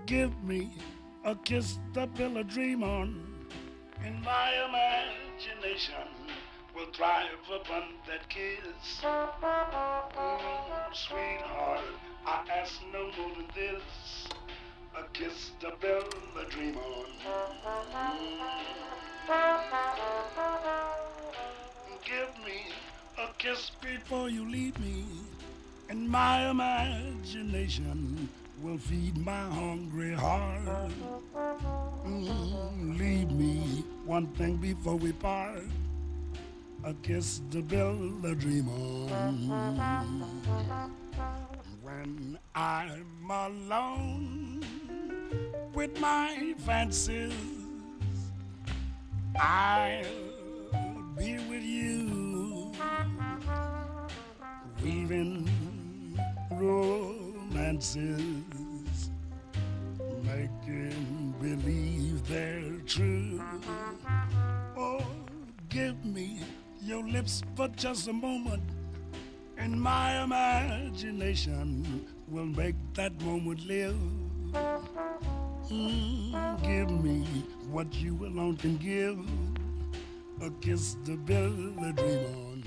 Give me a kiss to build a dream on, and my imagination will thrive upon that kiss. Sweetheart, I ask no more than this, a kiss to build a dream on. Give me a kiss before you leave me, and my imagination will feed my hungry heart. Leave me one thing before we part, a kiss to build a dream on. When I'm alone with my fancies, I'll be with you, weaving romances, making believe they're true. Oh, give me your lips for just a moment, and my imagination will make that moment live. Give me what you alone can give, a kiss to build a dream on.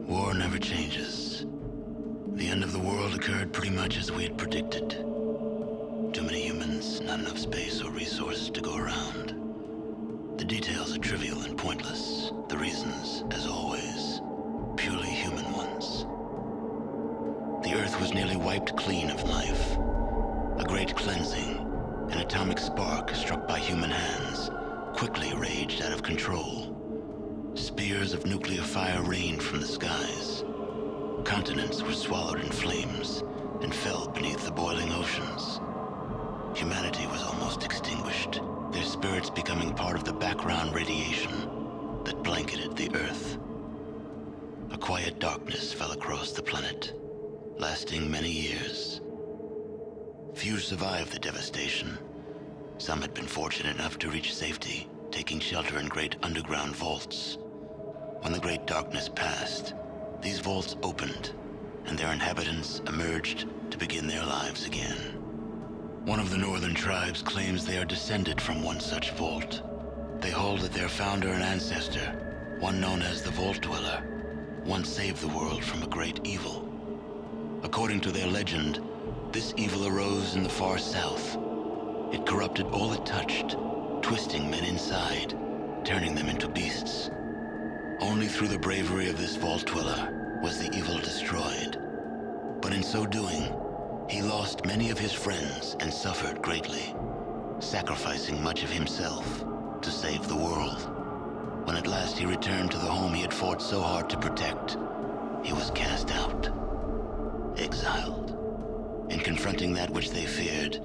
War never changes. The end of the world occurred pretty much as we had predicted. Too many humans, not enough space or resources to go around. The details are trivial and pointless. The reasons, as always, purely human ones. The Earth was nearly wiped clean of life. A great cleansing, an atomic spark struck by human hands, quickly raged out of control. Spears of nuclear fire rained from the skies. Continents were swallowed in flames and fell beneath the boiling oceans. Humanity was almost extinguished, their spirits becoming part of the background radiation that blanketed the Earth. A quiet darkness fell across the planet, lasting many years. Few survived the devastation. Some had been fortunate enough to reach safety, taking shelter in great underground vaults. When the great darkness passed, these vaults opened, and their inhabitants emerged to begin their lives again. One of the northern tribes claims they are descended from one such vault. They hold that their founder and ancestor, one known as the Vault Dweller, once saved the world from a great evil. According to their legend, this evil arose in the far south. It corrupted all it touched, twisting men inside, turning them into beasts. Only through the bravery of this Vault Dweller was the evil destroyed. But in so doing, he lost many of his friends and suffered greatly, sacrificing much of himself to save the world. When at last he returned to the home he had fought so hard to protect, he was cast out, exiled. In confronting that which they feared,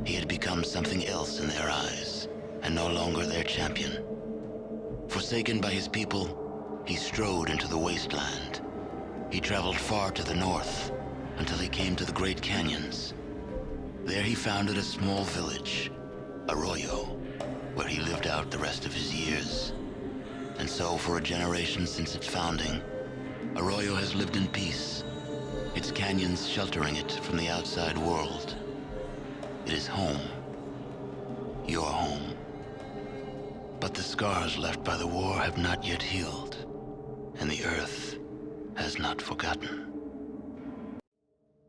he had become something else in their eyes, and no longer their champion. Forsaken by his people, he strode into the wasteland. He traveled far to the north until he came to the Great Canyons. There he founded a small village, Arroyo, where he lived out the rest of his years. And so, for a generation since its founding, Arroyo has lived in peace, its canyons sheltering it from the outside world. It is home. Your home. But the scars left by the war have not yet healed, and the Earth has not forgotten.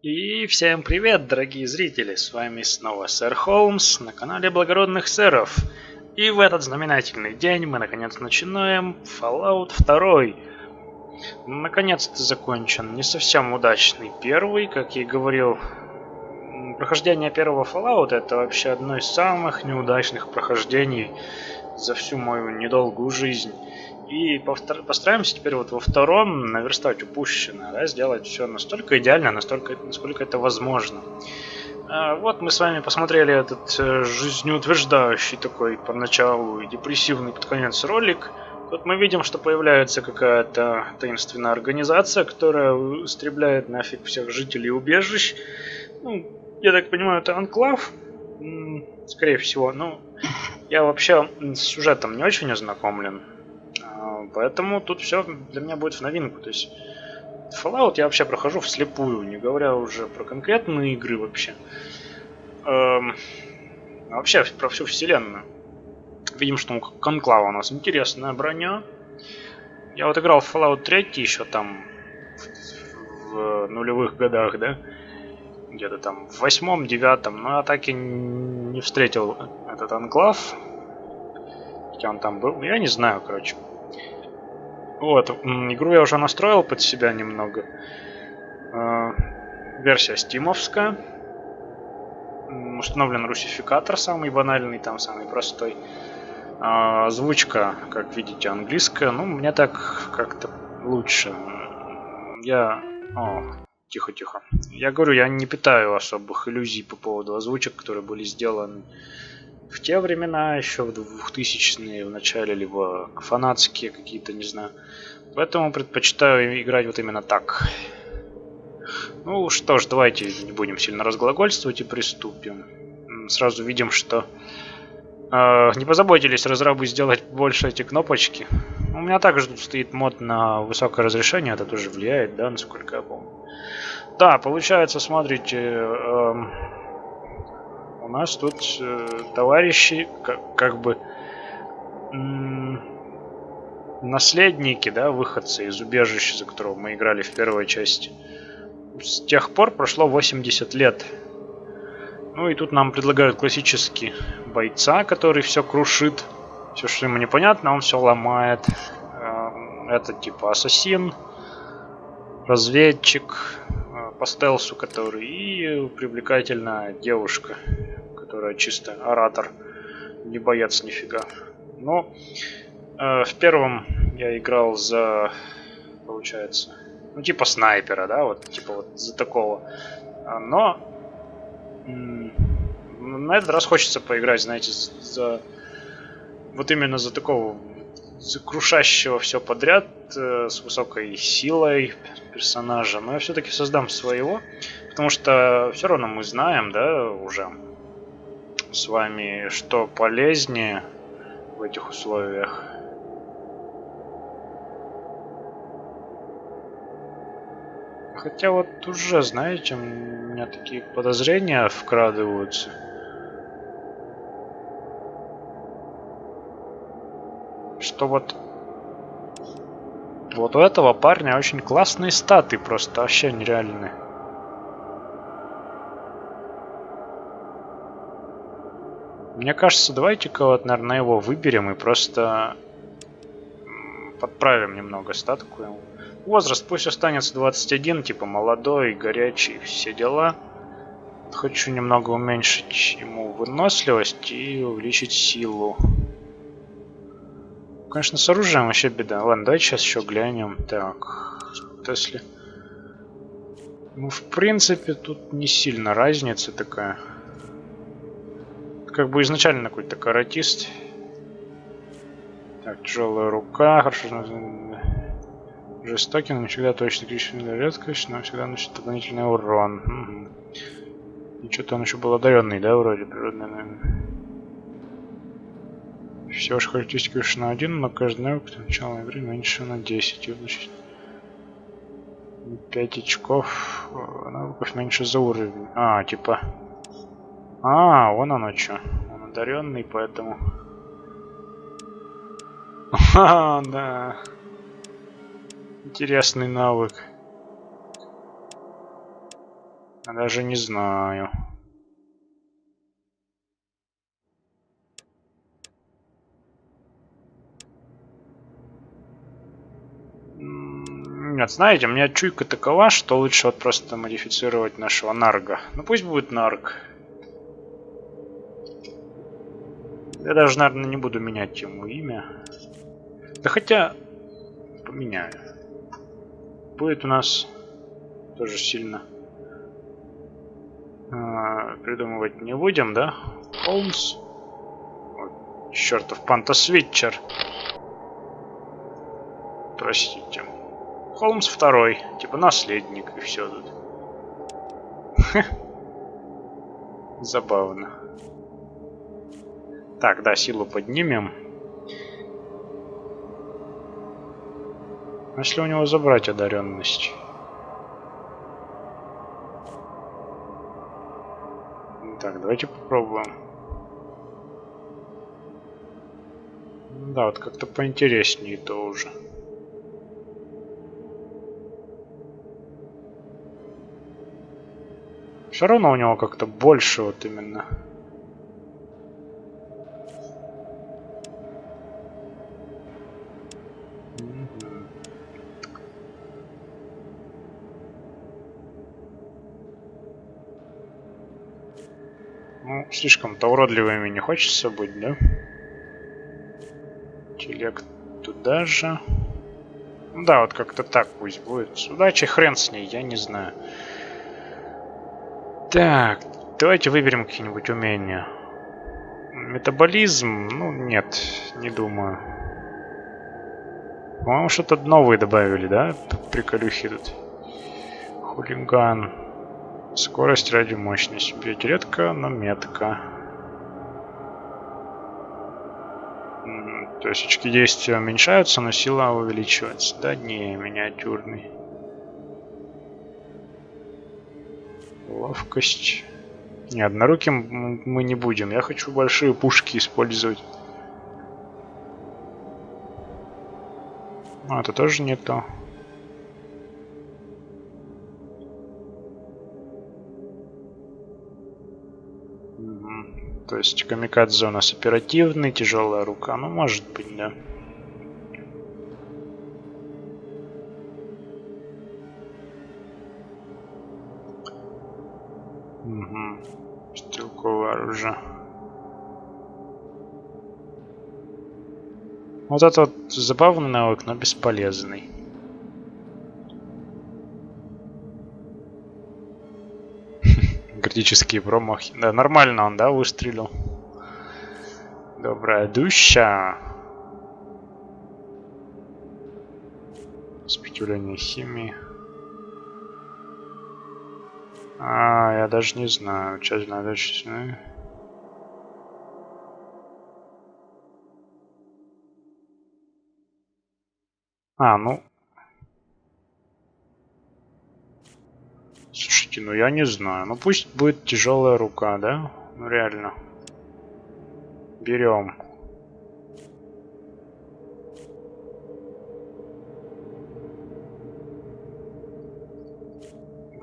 И всем привет, дорогие зрители! С вами снова сэр Холмс на канале Благородных Сэров. И в этот знаменательный день мы наконец начинаем Fallout 2. Наконец-то закончен не совсем удачный первый, как я и говорил. Прохождение первого Fallout это вообще одно из самых неудачных прохождений за всю мою недолгую жизнь. И постараемся теперь вот во втором наверстать упущенное, да, сделать все настолько идеально, насколько это возможно. Вот мы с вами посмотрели этот жизнеутверждающий такой поначалу и депрессивный под конец ролик. Тут мы видим, что появляется какая-то таинственная организация, которая истребляет нафиг всех жителей убежищ. Ну, я так понимаю, это анклав, скорее всего. Ну, я вообще с сюжетом не очень ознакомлен. Поэтому тут все для меня будет в новинку. То есть Fallout я вообще прохожу вслепую, не говоря уже про конкретные игры вообще. Вообще про всю вселенную. Видим, что у Конклава у нас интересная броня. Я вот играл в Fallout 3 еще там в нулевых годах, да? Где-то там в 8-м, 9-м. Но я так и не встретил этот анклав. Хотя он там был. Я не знаю, короче. Вот, игру я уже настроил под себя немного. Версия стимовская. Установлен русификатор, самый банальный, там самый простой. Озвучка, как видите, английская. Ну, мне так как-то лучше. Тихо-тихо. Я говорю, я не питаю особых иллюзий по поводу озвучек, которые были сделаны в те времена, еще в 2000-е в начале, либо фанатские какие-то, не знаю. Поэтому предпочитаю играть вот именно так. Ну что ж, давайте не будем сильно разглагольствовать и приступим. Сразу видим, что не позаботились разрабы сделать больше эти кнопочки. У меня также тут стоит мод на высокое разрешение, это тоже влияет, да, насколько я помню. Да, получается, смотрите, у нас тут товарищи, как бы наследники, да, выходцы из убежища, за которого мы играли в первой части. С тех пор прошло 80 лет. Ну и тут нам предлагают классический бойца, который все крушит. Все, что ему непонятно, он все ломает. Это типа ассасин, разведчик по стелсу, который, и привлекательная девушка, которая чисто оратор, не боец нифига. Но в первом я играл за, получается, ну типа снайпера, да, вот типа вот за такого. Но на этот раз хочется поиграть, знаете, вот именно за такого, за крушащего все подряд, с высокой силой персонажа. Но я все-таки создам своего, потому что все равно мы знаем, да, уже с вами, что полезнее в этих условиях. Хотя вот уже, знаете, у меня такие подозрения вкрадываются. Что вот у этого парня очень классные статы, просто вообще нереальные. Мне кажется, давайте-ка вот, наверное, его выберем и просто подправим немного статку ему. Возраст пусть останется 21, типа молодой, горячий, все дела. Хочу немного уменьшить ему выносливость и увеличить силу. Конечно, с оружием вообще беда. Ладно, давайте сейчас еще глянем. Так, если... Ну, в принципе, тут не сильно разница такая. Как бы изначально какой-то каратист. Так, тяжелая рука, хорошо. Жестокий, но не всегда точно кричащий редкость, но всегда наносит дополнительный урон. Угу. И что-то он еще был одаренный, да, вроде природный, наверное. Всего лишь характеристики выше на 1, но каждый навык до начала игры меньше на 10. 5 очков. Навыков меньше за уровень. А, типа... А, вон оно что. Он одаренный, поэтому... Ха, да. Интересный навык. Я даже не знаю. Нет, знаете, у меня чуйка такова, что лучше вот просто модифицировать нашего Нарга. Ну пусть будет Нарг. Я даже, наверное, не буду менять ему имя. Да хотя... Поменяю. Будет у нас тоже сильно... придумывать не будем, да? Холмс. Вот, чертов Пантосвитчер. Простите. Холмс второй. Типа наследник и все тут. Забавно. Так, да, силу поднимем. А если у него забрать одаренность? Так, давайте попробуем. Да, вот как-то поинтереснее то уже. Все равно у него как-то больше вот именно. Ну, слишком-то уродливыми не хочется быть, да? Интеллект туда же. Ну да, вот как-то так пусть будет. С удачей хрен с ней, я не знаю. Так, давайте выберем какие-нибудь умения. Метаболизм? Ну, нет, не думаю. По-моему, что-то новые добавили, да? Приколюхи тут. Хулиган. Скорость ради мощности. Бьете редко, но метко. То есть очки действия уменьшаются, но сила увеличивается. Да не, миниатюрный. Ловкость. Не, одноруким мы не будем. Я хочу большие пушки использовать. А, это тоже не то. То есть камикадзе у нас оперативный, тяжелая рука. Ну, может быть, да. Угу. Стрелковое оружие. Вот это вот забавный навык, но бесполезный. Критические промахи. Да, нормально он, да, выстрелил. Добрая душа. Сопротивление химии. А, я даже не знаю. Часть задачи. А, ну. Слушайте, ну я не знаю. Ну пусть будет тяжелая рука, да? Ну реально. Берем.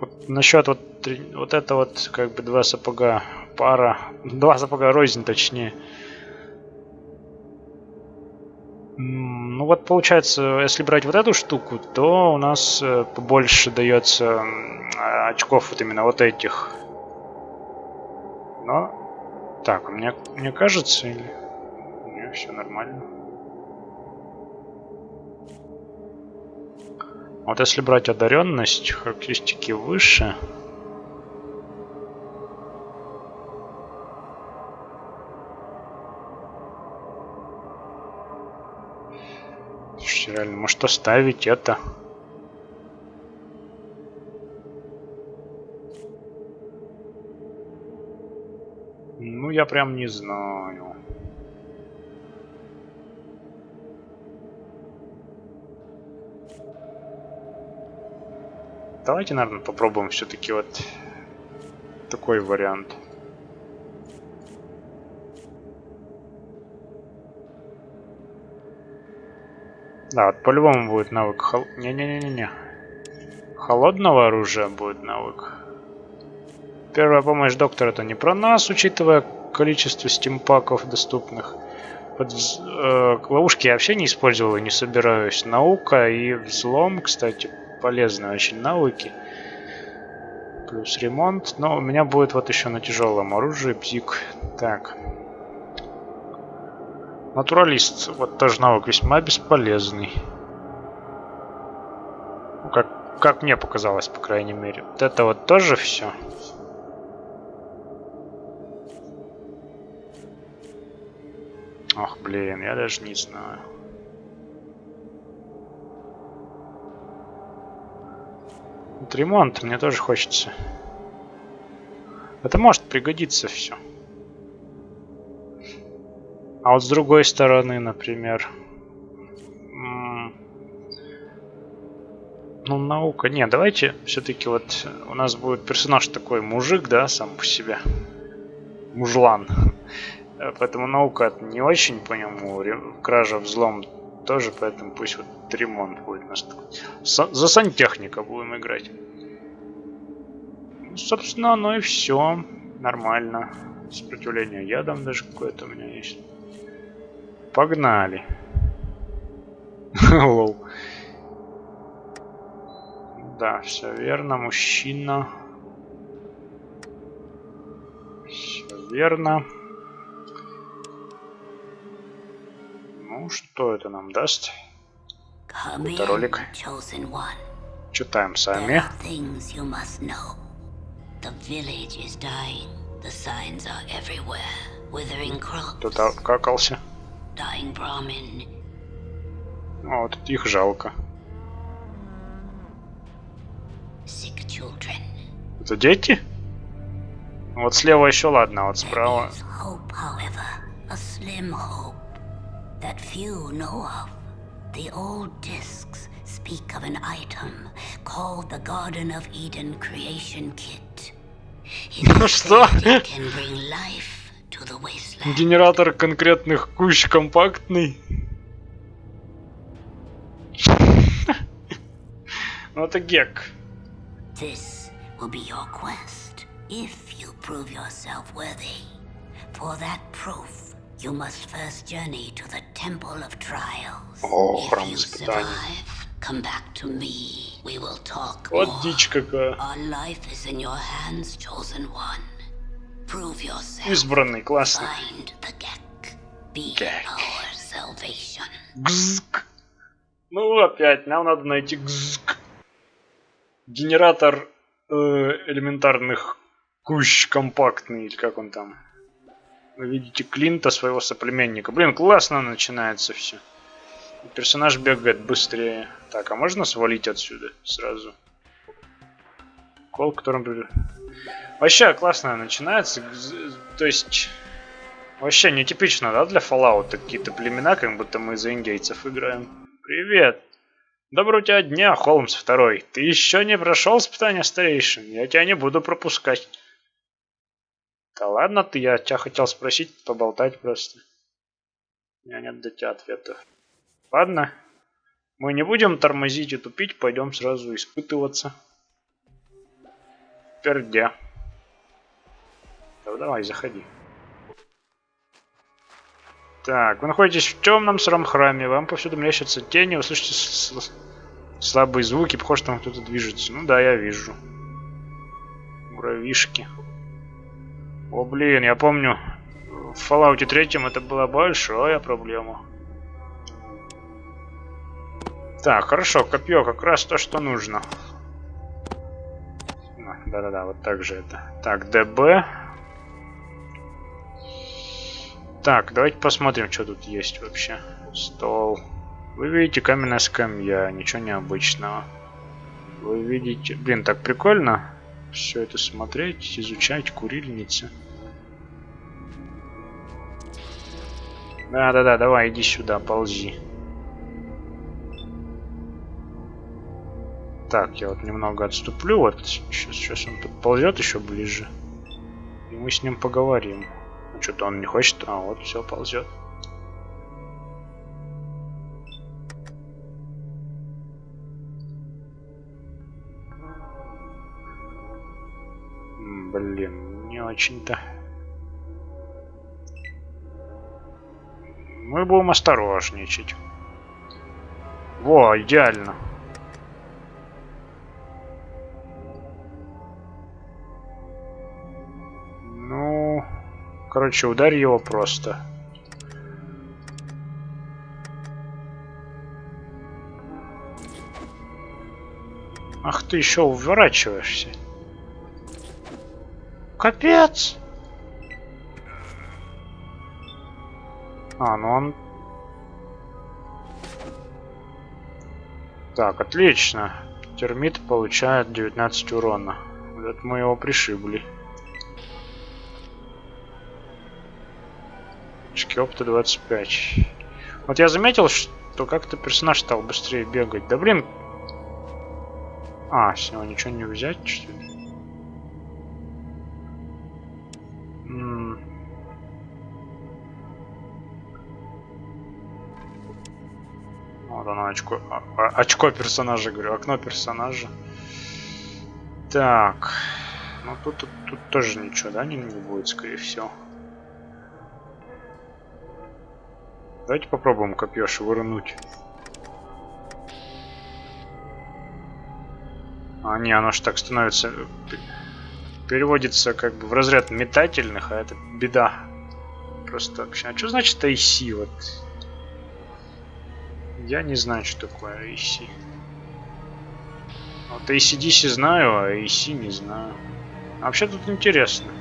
Вот насчет вот это вот как бы два сапога пара. Два сапога рознь, точнее. Ну вот получается, если брать вот эту штуку, то у нас побольше дается очков вот именно вот этих. Но так, мне кажется, или у меня все нормально. Вот если брать одаренность, характеристики выше. Слушайте, реально, может оставить это? Ну, я прям не знаю. Давайте, наверное, попробуем все-таки вот такой вариант. Да, вот по-любому будет навык Не-не-не-не-не. Холодного оружия будет навык. Первая помощь доктора — это не про нас, учитывая количество стимпаков доступных. Вот, ловушки я вообще не использовал и не собираюсь. Наука и взлом, кстати, полезные очень навыки. Плюс ремонт. Но у меня будет вот еще на тяжелом оружии бзик. Так. Натуралист. Вот тоже навык весьма бесполезный. Ну, как мне показалось, по крайней мере. Вот это вот тоже все. Ох, блин, я даже не знаю. Вот ремонт мне тоже хочется. Это может пригодиться все. А вот с другой стороны, например... Ну, наука... Не, давайте все-таки вот у нас будет персонаж такой мужик, да, сам по себе. Мужлан. Поэтому наука не очень по нему. Кража, взлом тоже, поэтому пусть вот ремонт будет у нас такой. За сантехника будем играть. Ну, собственно, оно и все. Нормально. Сопротивление ядом даже какое-то у меня есть. Погнали. Лол. Да, все верно, мужчина. Все верно. Ну, что это нам даст? Какой-то ролик. Читаем сами. Кто-то какался. О, вот их жалко. Это дети? Вот слева еще ладно, а вот справа. That few know of. The old discs speak of an item called the Garden of Eden Creation Kit. Что? It can bring life to the wasteland. Генератор конкретных кущ компактный. Ну это гек. This will be your quest if you prove yourself worthy. For that proof, you must first journey to the Temple of Trials. If you survive, come back to me. We will talk more. Вот дичь какая. Our life is in your hands, chosen one. Prove yourself. Избранный, классный. Find the Gek. Be our salvation. Гзк. Ну опять, нам надо найти гзк. Генератор элементарных кущ компактный, или как он там. Вы видите Клинта, своего соплеменника. Блин, классно начинается все. Персонаж бегает быстрее. Так, а можно свалить отсюда сразу? Кол, которым... Вообще классно начинается. То есть... Вообще нетипично, да, для Fallout какие-то племена, как будто мы за индейцев играем. Привет! Доброго тебя дня, Холмс второй. Ты еще не прошел испытание старейшин? Я тебя не буду пропускать. Да ладно ты, я тебя хотел спросить, поболтать просто. У меня нет для тебя ответов. Ладно. Мы не будем тормозить и тупить, пойдем сразу испытываться. Теперь где? Да, давай, заходи. Так, вы находитесь в темном сыром храме, вам повсюду мерещатся тени, вы слышите слабые звуки, похоже, там кто-то движется. Ну да, я вижу. Муравьишки. О, блин, я помню, в Fallout 3 это была большая проблема. Так, хорошо, копье как раз то, что нужно. Да-да-да, вот так же это. Так, ДБ. Так, давайте посмотрим, что тут есть вообще. Стол. Вы видите каменная скамья, ничего необычного. Вы видите... Блин, так прикольно все это смотреть, изучать, курильница. Да-да-да, давай, иди сюда, ползи. Так, я вот немного отступлю. Вот сейчас он подползет еще ближе. И мы с ним поговорим. Ну, что-то он не хочет. А, вот все, ползет. Блин, не очень-то. Мы будем осторожничать. Во, идеально. Ну, короче, ударь его просто. Ах, ты еще уворачиваешься. Капец! А, ну он... Так, отлично. Термит получает 19 урона. Вот мы его пришибли. Очки опыта 25. Вот я заметил, что как-то персонаж стал быстрее бегать. Да блин. А, с него ничего не взять, что ли? Вот оно, очко. Очко персонажа, говорю, окно персонажа. Так. Ну тут тоже ничего, да, не будет, скорее всего. Давайте попробуем копье швырнуть. А, не, оно ж так становится... Переводится как бы в разряд метательных, а это беда. Просто вообще. А что значит AC? Вот. Я не знаю, что такое AC. Вот AC/DC знаю, а AC не знаю. А вообще тут интересно.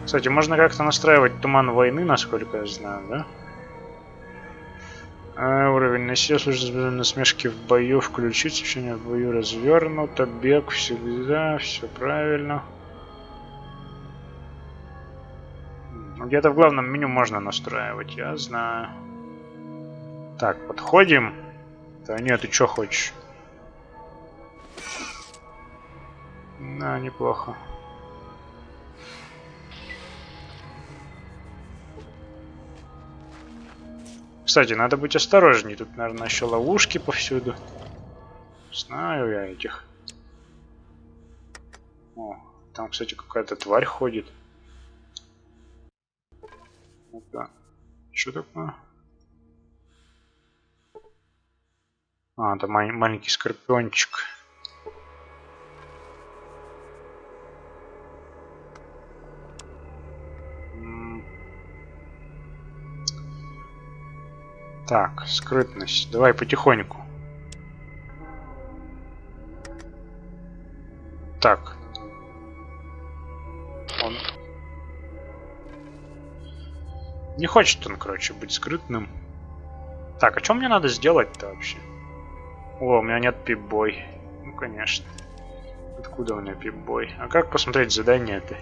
Кстати, можно как-то настраивать туман войны, насколько я знаю, да? Уровень насилия, служит насмешки в бою, включить, сообщение в бою развернуто, бег всегда, все правильно. Где-то в главном меню можно настраивать, я знаю. Так, подходим. Да нет, ты что хочешь? Да, неплохо. Кстати, надо быть осторожней. Тут, наверное, еще ловушки повсюду. Знаю я этих. О, там, кстати, какая-то тварь ходит. Ну-ка. Что такое? А, это маленький скорпиончик. Так, скрытность. Давай потихоньку. Так. Он... Не хочет он, короче, быть скрытным. Так, а что мне надо сделать-то вообще? О, у меня нет пип-бой. Ну, конечно. Откуда у меня пип-бой? А как посмотреть задание-то?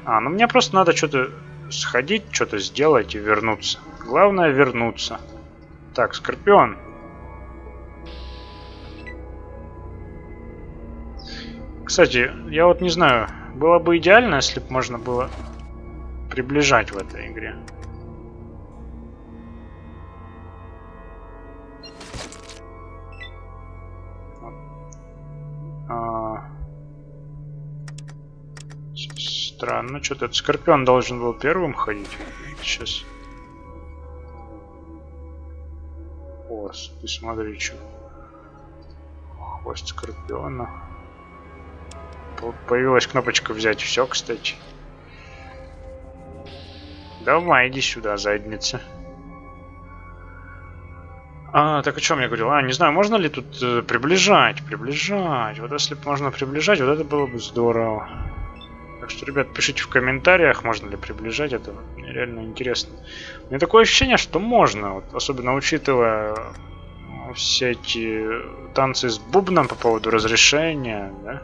А, ну мне просто надо что-то сходить, что-то сделать и вернуться. Главное вернуться. Так, Скорпион. Кстати, я вот не знаю, было бы идеально, если бы можно было приближать в этой игре. Странно, что-то этот Скорпион должен был первым ходить. Сейчас. О, ты смотри, что. Хвост Скорпиона. Появилась кнопочка взять все, кстати. Давай, иди сюда, задница. А, так о чем я говорил? А, не знаю, можно ли тут приближать? Приближать. Вот если бы можно приближать, вот это было бы здорово. Так что, ребят, пишите в комментариях, можно ли приближать это. Мне реально интересно. У меня такое ощущение, что можно. Вот, особенно учитывая все эти танцы с бубном по поводу разрешения, да?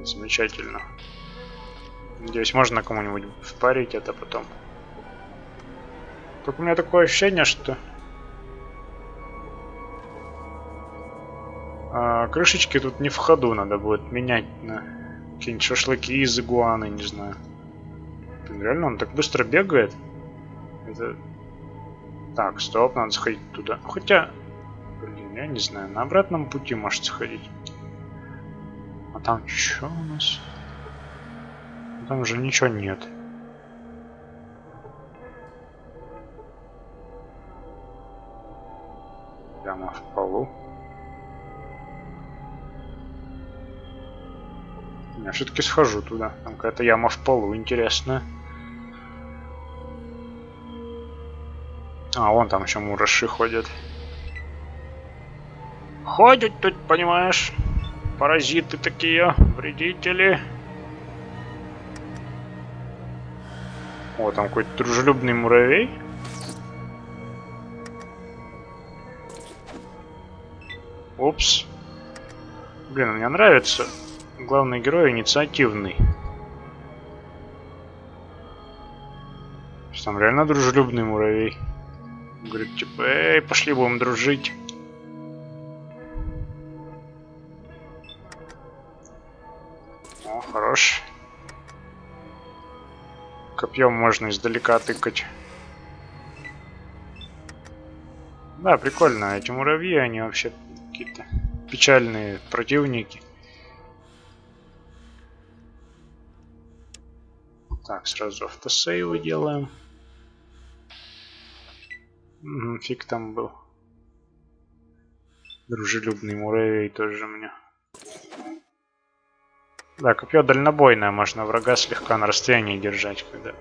Замечательно. Надеюсь, можно кому-нибудь впарить это потом. Только у меня такое ощущение, что крышечки тут не в ходу, надо будет менять на какие-нибудь шашлыки из игуаны, не знаю. Блин, реально он так быстро бегает. Это... Так, стоп, надо сходить туда. Хотя, блин, я не знаю, на обратном пути может сходить. А там что у нас? Там уже ничего нет. Яма в полу. Я все-таки схожу туда. Там какая-то яма в полу, интересная. А, вон там еще мураши ходят. Ходят тут, понимаешь? Паразиты такие, вредители. О, там какой-то дружелюбный муравей. Опс. Блин, мне нравится. Главный герой инициативный. Там реально дружелюбный муравей. Говорит, типа, эй, пошли будем дружить. О, хорош. Копьем можно издалека тыкать. Да, прикольно. Эти муравьи, они вообще какие-то печальные противники. Так, сразу автосейвы делаем. Фиг там был. Дружелюбный муравей тоже у меня. Да, копье дальнобойное, можно врага слегка на расстоянии держать, когда...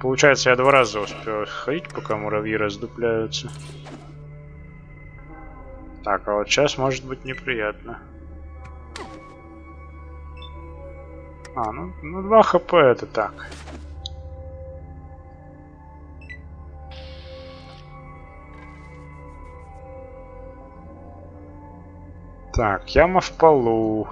Получается, я 2 раза успел ходить, пока муравьи раздупляются. Так, а вот сейчас может быть неприятно. А, ну 2 хп это так. Так, яма в полу.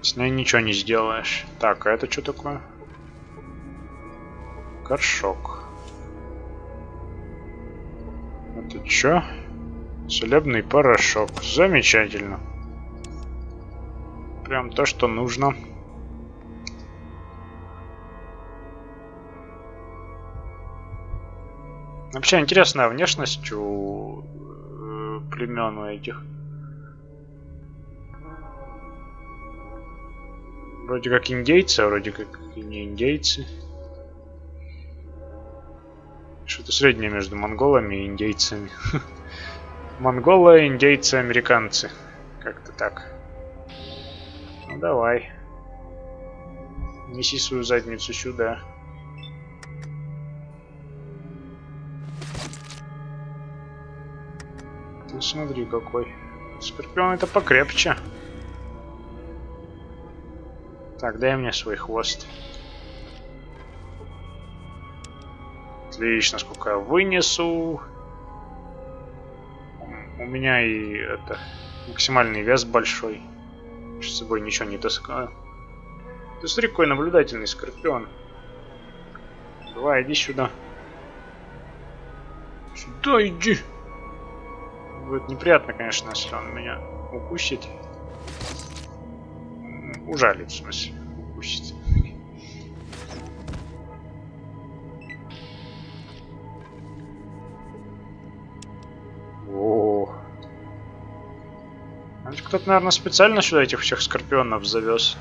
С ней ничего не сделаешь. Так, а это что такое? Горшок. Это что? Целебный порошок. Замечательно. Прям то, что нужно. Вообще интересная внешность у племен у этих. Вроде как индейцы, а вроде как и не индейцы. Что-то среднее между монголами и индейцами. Монголы, индейцы, американцы. Как-то так. Ну давай. Неси свою задницу сюда. Ты смотри какой. Скорпион это покрепче. Так, дай мне свой хвост. Отлично, сколько я вынесу. У меня и это максимальный вес большой. С собой ничего не таскаю. Ты смотри, какой наблюдательный скорпион. Давай, иди сюда. Сюда иди. Будет неприятно, конечно, если он меня укусит. Ужалит, в смысле. Укусит. О. Кто-то, наверное, специально сюда этих всех скорпионов завез.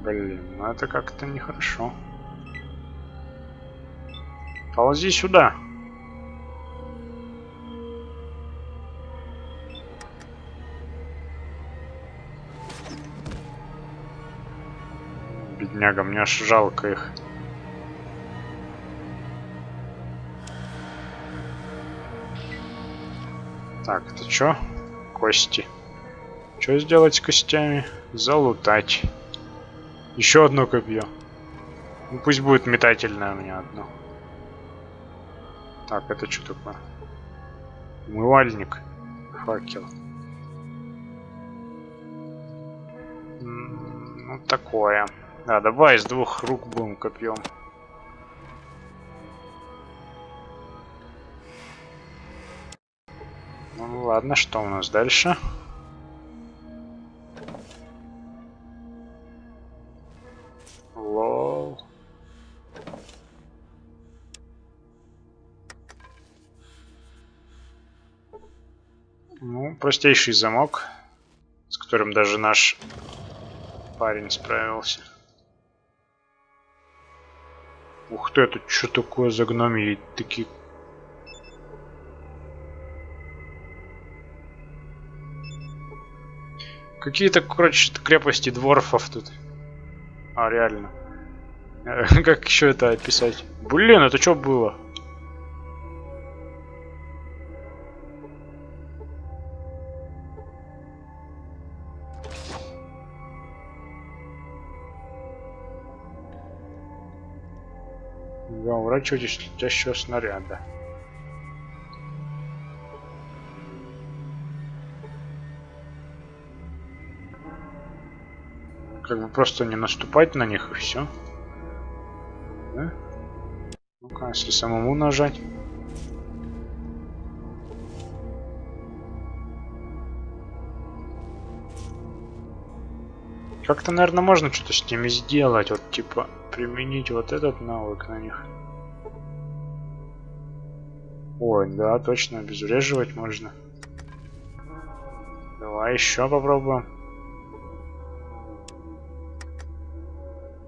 Блин, ну это как-то нехорошо. Ползи сюда. Бедняга, мне аж жалко их. Так, это чё? Кости. Что сделать с костями? Залутать. Еще одно копье. Ну, пусть будет метательное у меня одно. Так, это что такое? Умывальник. Факел. Ну, такое. Да, давай с двух рук будем копьем. Ну ладно, что у нас дальше? Лол. Ну, простейший замок, с которым даже наш парень справился. Ух ты, это что такое за гномии такие? Какие-то, короче, крепости дворфов тут. А, реально. Как еще это описать? Блин, это что было? Да, уворачивайтесь от летящего снаряда. Как бы просто не наступать на них и все. Да? Ну-ка, если самому нажать. Как-то, наверное, можно что-то с ними сделать. Вот, типа, применить вот этот навык на них. Ой, да, точно, обезвреживать можно. Давай еще попробуем.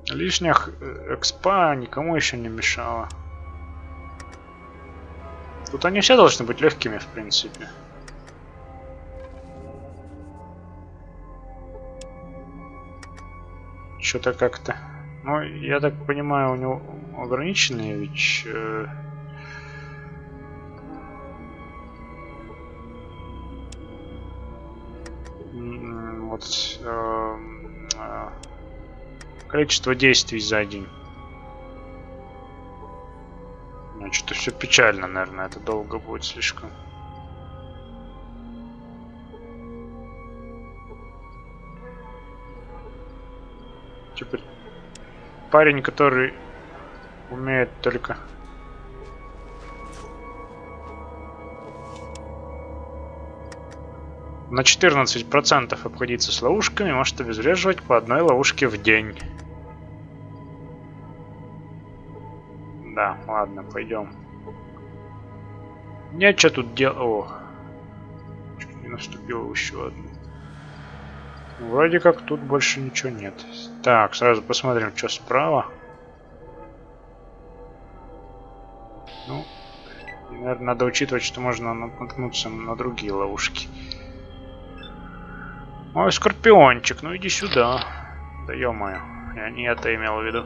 Лишних экспа никому еще не мешало. Тут они все должны быть легкими, в принципе. Что-то как-то... Ну, я так понимаю, у него ограниченные ведь... вот... количество действий за день. Ну, что-то все печально, наверное. Это долго будет слишком. Типа парень, который умеет только... на 14% обходиться с ловушками, может обезвреживать по одной ловушке в день. Да, ладно, пойдем. Нечего тут делать. О, чуть не наступил еще одну. Вроде как тут больше ничего нет. Так, сразу посмотрим, что справа. Ну, наверное, надо учитывать, что можно наткнуться на другие ловушки. Ой, скорпиончик, ну иди сюда. Да ё-моё, я не это имел в виду.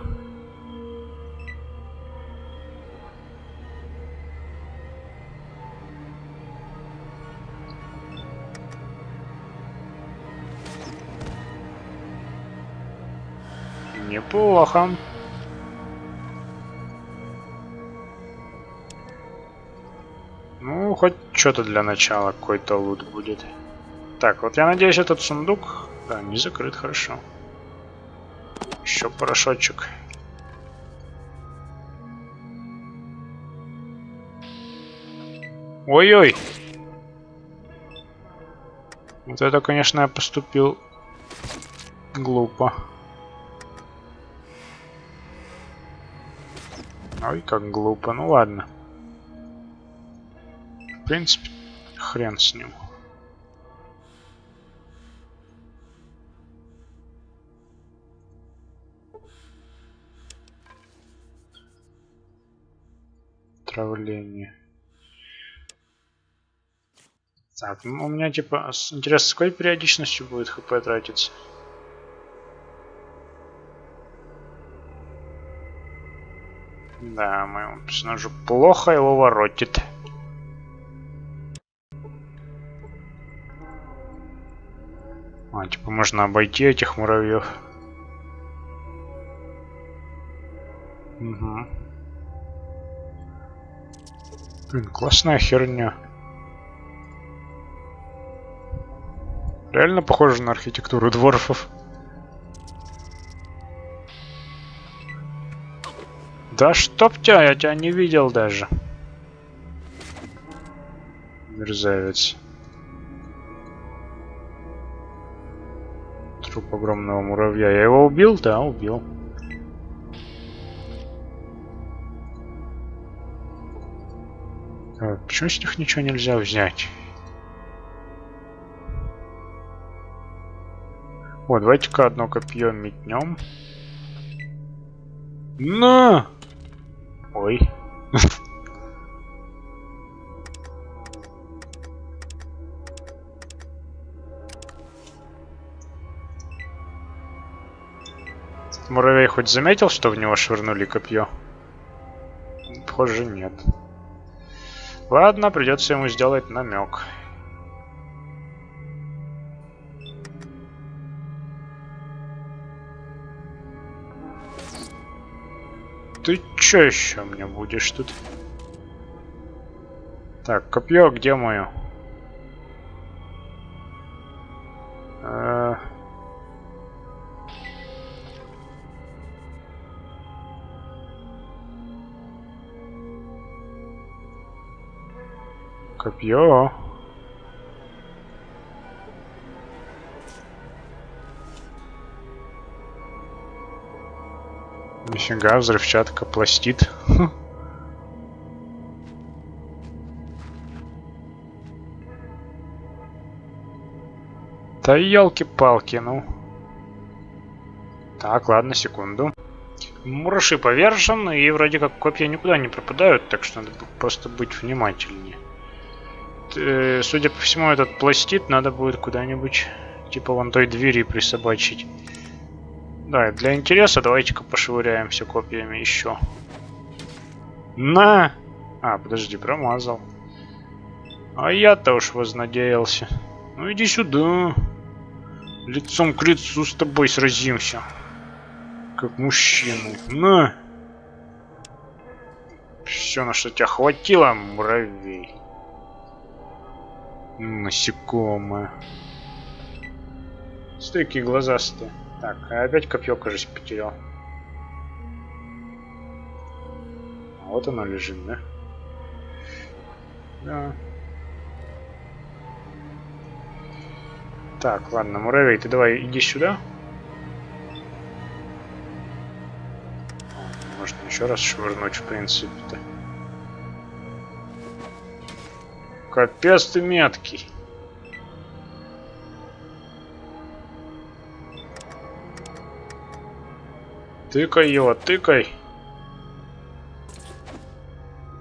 Неплохо. Ну, хоть что-то для начала, какой-то лут будет. Так, вот я надеюсь, этот сундук, да, не закрыт, хорошо. Еще порошочек. Ой-ой! Вот это, конечно, я поступил глупо. Ой, как глупо. Ну ладно. В принципе, хрен с ним. Отравление. Так, ну у меня типа... Интересно, с какой периодичностью будет хп тратиться? Да, моему персонажу плохо его воротит. А, типа можно обойти этих муравьев. Угу. Блин, классная херня. Реально похоже на архитектуру дворфов. Да чтоб тебя, я тебя не видел даже. Мерзавец. Труп огромного муравья. Я его убил? Да, убил. Так, почему с них ничего нельзя взять? О, давайте-ка одно копье метнем. На! Ой. Муравей хоть заметил, что в него швырнули копье? Похоже, нет. Ладно, придется ему сделать намек. Ты чё еще мне будешь тут? Так, копье где мое? Копье. Нифига, взрывчатка, пластит. Да елки-палки, ну. Так, ладно, секунду. Мураши повержен, и вроде как копья никуда не пропадают, так что надо просто быть внимательнее. Судя по всему, этот пластит надо будет куда-нибудь, типа вон той двери присобачить. Да, для интереса давайте-ка пошвыряемся копьями еще. На! А, подожди, промазал. А я-то уж вознадеялся. Ну иди сюда. Лицом к лицу с тобой сразимся. Как мужчины. На! Все, на что тебя хватило, муравей. Насекомое. Стойкие глазастые. Так, а опять копье, кажется, потерял. А вот оно лежит, да? Да. Так, ладно, муравей, ты давай иди сюда. Можно еще раз швырнуть, в принципе-то. Капец ты меткий. Тыкай его, тыкай.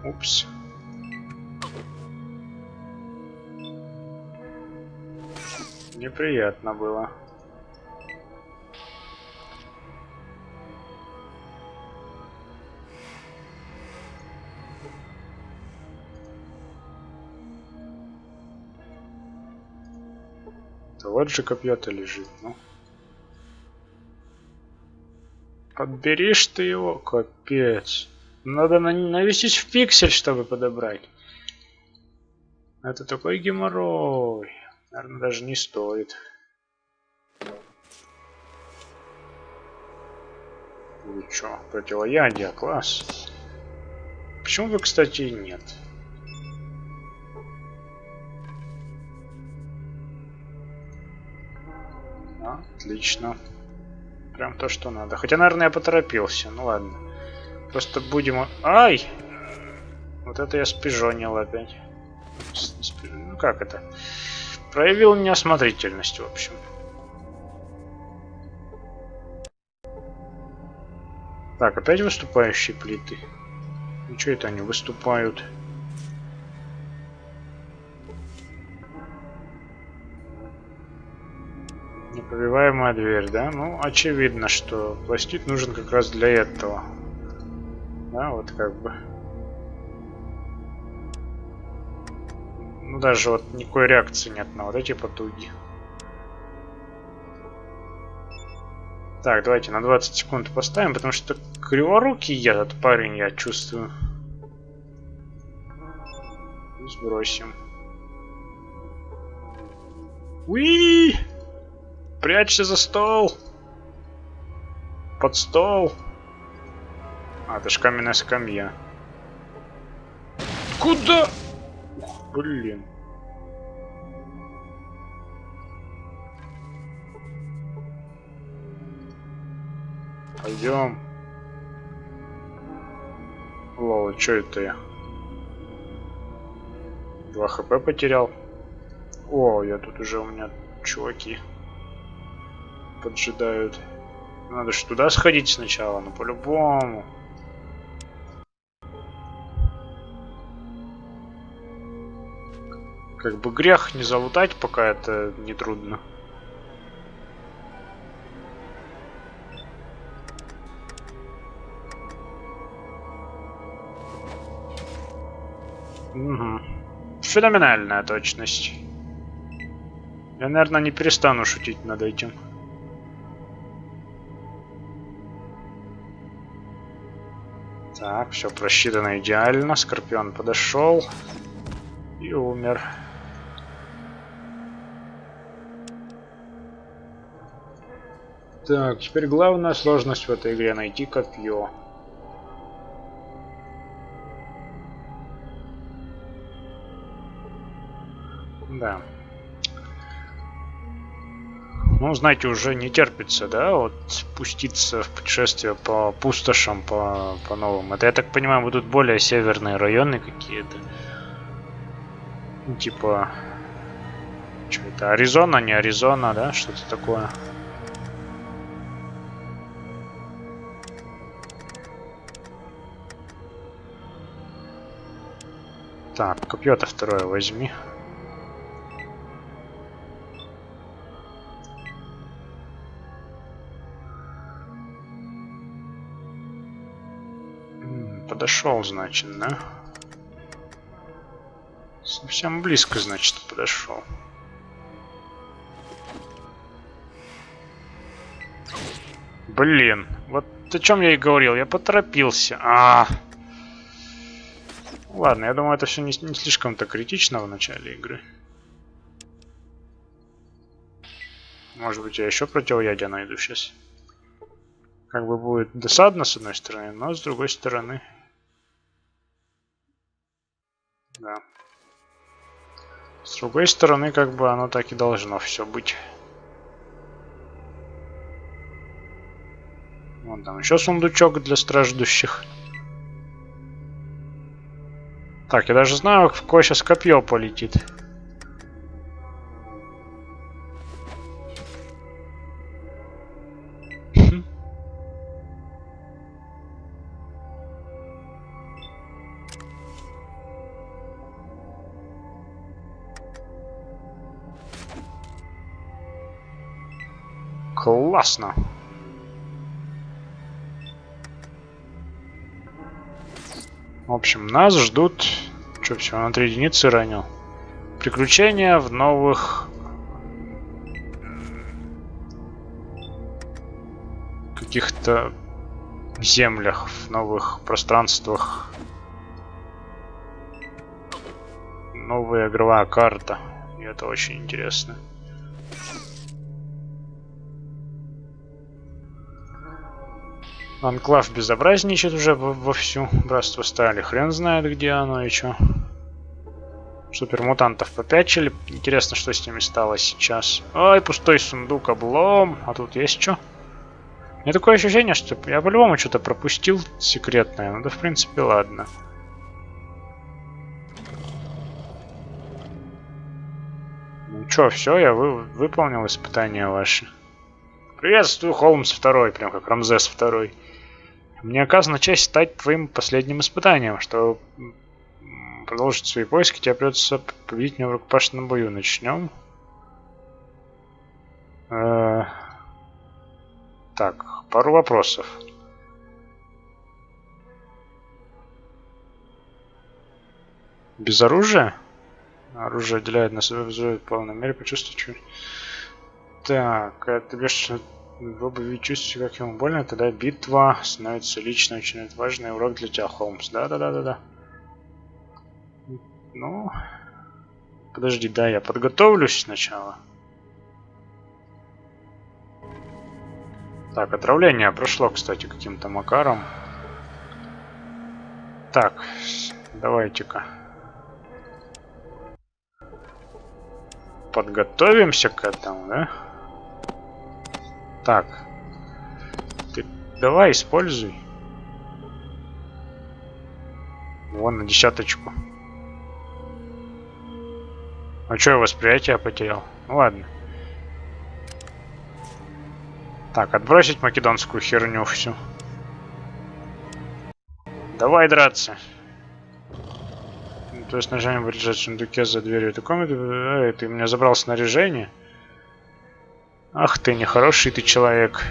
Упс. Неприятно было. Да вот же копье-то лежит, ну. Подберишь ты его, капец. Надо навестись в пиксель, чтобы подобрать. Это такой геморрой. Наверное, даже не стоит. Вы чё, противоядие, класс. Почему вы, кстати, нет? А, отлично. Прям то, что надо. Хотя, наверное, я поторопился. Ну ладно. Просто будем... Ай! Вот это я спижонил опять. Ну как это? Проявил неосмотрительность, в общем. Так, опять выступающие плиты. Ну что это они выступают? Непробиваемая дверь, да? Ну, очевидно, что пластит нужен как раз для этого. Да, вот как бы. Ну, даже вот никакой реакции нет на вот эти потуги. Так, давайте на 20 секунд поставим, потому что криворукий этот парень, я чувствую. Сбросим. Уи! Прячься за стол! Под стол! А, это ж каменная скамья. Куда? Ух, блин. Пойдем. Лол, что это я? 2 хп потерял. О, я тут уже, у меня чуваки поджидают. Надо же туда сходить сначала, ну по-любому. Как бы грех не залутать, пока это не трудно. Угу. Феноменальная точность. Я, наверное, не перестану шутить над этим. Так, все просчитано идеально. Скорпион подошел и умер. Так, теперь главная сложность в этой игре — найти копье. Да. Ну, знаете, уже не терпится, да, вот спуститься в путешествие по пустошам, по новым. Это, я так понимаю, будут более северные районы какие-то. Типа... Что это? Аризона, не Аризона, да? Что-то такое. Так, копье-то второе возьми. Подошел, значит, да? Совсем близко, значит, подошел. Блин, вот о чем я и говорил, я поторопился. Ладно, я думаю, это все не слишком-то критично в начале игры. Может быть, я еще противоядие найду сейчас. Как бы будет досадно с одной стороны, но с другой стороны... Да. С другой стороны, как бы оно так и должно все быть. Вон там еще сундучок для страждущих. Так, я даже знаю, в какое сейчас копье полетит. Классно. В общем, нас ждут... Что, все, на 3 единицы ранил. Приключения в новых... каких-то землях, в новых пространствах. Новая игровая карта. И это очень интересно. Анклав безобразничает уже вовсю. Братство стали. Хрен знает, где оно и чё. Супермутантов попячили. Интересно, что с ними стало сейчас. Ой, пустой сундук, облом. А тут есть что? У меня такое ощущение, что я по-любому что-то пропустил секретное. Ну да, в принципе, ладно. Ну чё, все, я выполнил испытания ваши. Приветствую, Холмс второй, прям как Рамзес второй. Мне оказана честь стать твоим последним испытанием. Чтобы продолжить свои поиски, тебе придется победить меня в рукопашном бою. Начнем. Так, пару вопросов. Без оружия? Оружие отделяет на себя, вызывает в полной мере почувствовать чуть. Так, это бишь Вы бы чувствуете, как ему больно, тогда битва становится лично очень важный урок для тебя, Холмс. Да. Ну, подожди, да, я подготовлюсь сначала. Так, отравление прошло, кстати, каким-то макаром. Так, давайте-ка подготовимся к этому, да? Так, ты давай используй. Вон на 10-очку. А что, я восприятие потерял? Ну ладно. Так, отбросить македонскую херню всю. Давай драться. То есть снаряжение будет лежать в сундуке за дверью этой комнаты. Эй, ты у меня забрал снаряжение? Ах ты, нехороший ты человек.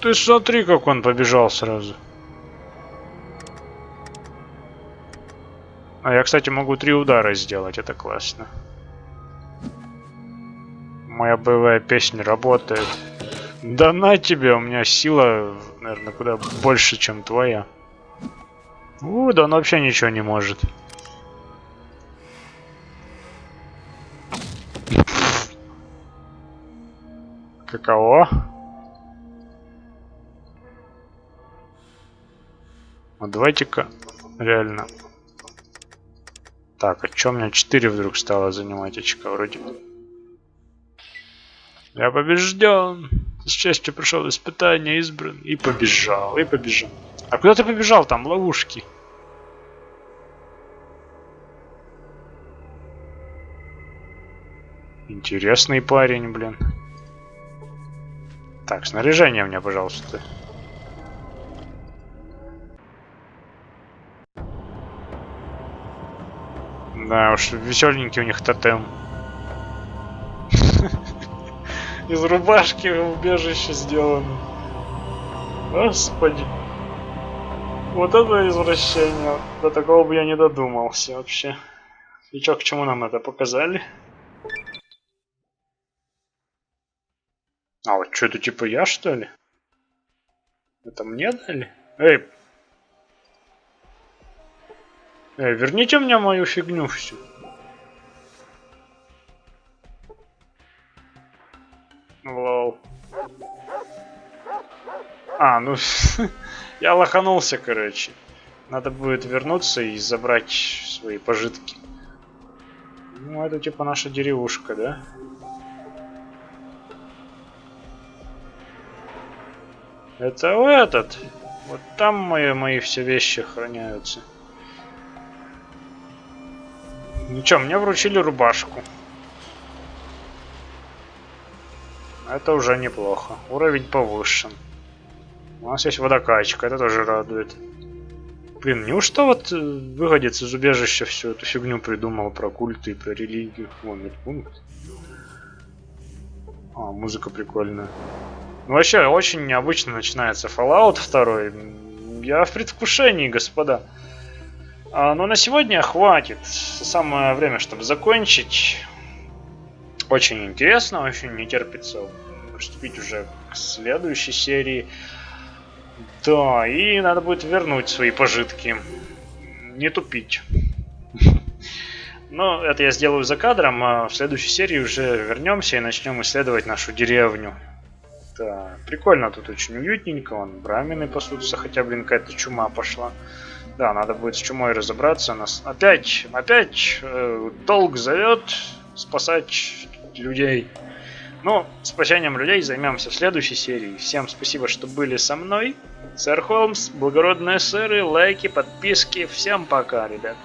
Ты смотри, как он побежал сразу. А я, кстати, могу 3 удара сделать, это классно. Моя боевая песня работает. Да на тебе, у меня сила, наверное, куда больше, чем твоя. Да он вообще ничего не может. Каково? А давайте-ка реально. Так, а чё у меня 4 вдруг стало занимать очка вроде? Я побежден. С честью прошел испытание, избран. И побежал. А куда ты побежал? Там ловушки. Интересный парень, блин. Так, снаряжение мне, пожалуйста. Да уж, веселенький у них тотем. Из рубашки убежище сделано. Господи. Вот это извращение. До такого бы я не додумался вообще. И чё, к чему нам это показали? А вот что это, типа я, что ли? Это мне дали? Эй, верните мне мою фигню всю. Лол. А, ну, я лоханулся, короче. Надо будет вернуться и забрать свои пожитки. Ну, это типа наша деревушка, да? Это этот. Вот там мои все вещи храняются. Ничего, мне вручили рубашку. Это уже неплохо. Уровень повышен. У нас есть водокачка, это тоже радует. Блин, неужто вот выходец из убежища всю эту фигню придумал про культы и про религию? Вон медпункт. А, музыка прикольная. Ну, вообще, очень необычно начинается Fallout 2. Я в предвкушении, господа. Но на сегодня хватит. Самое время, чтобы закончить. Очень интересно, очень не терпится приступить уже к следующей серии. Да, и надо будет вернуть свои пожитки. Не тупить. Но это я сделаю за кадром, а в следующей серии уже вернемся и начнем исследовать нашу деревню. Да, прикольно, тут очень уютненько, вон брамины пасутся, хотя, блин, какая-то чума пошла. Да, надо будет с чумой разобраться. Нас опять долг зовет спасать людей. Но спасением людей займемся в следующей серии. Всем спасибо, что были со мной. Сэр Холмс, благородные сэры, лайки, подписки. Всем пока, ребят.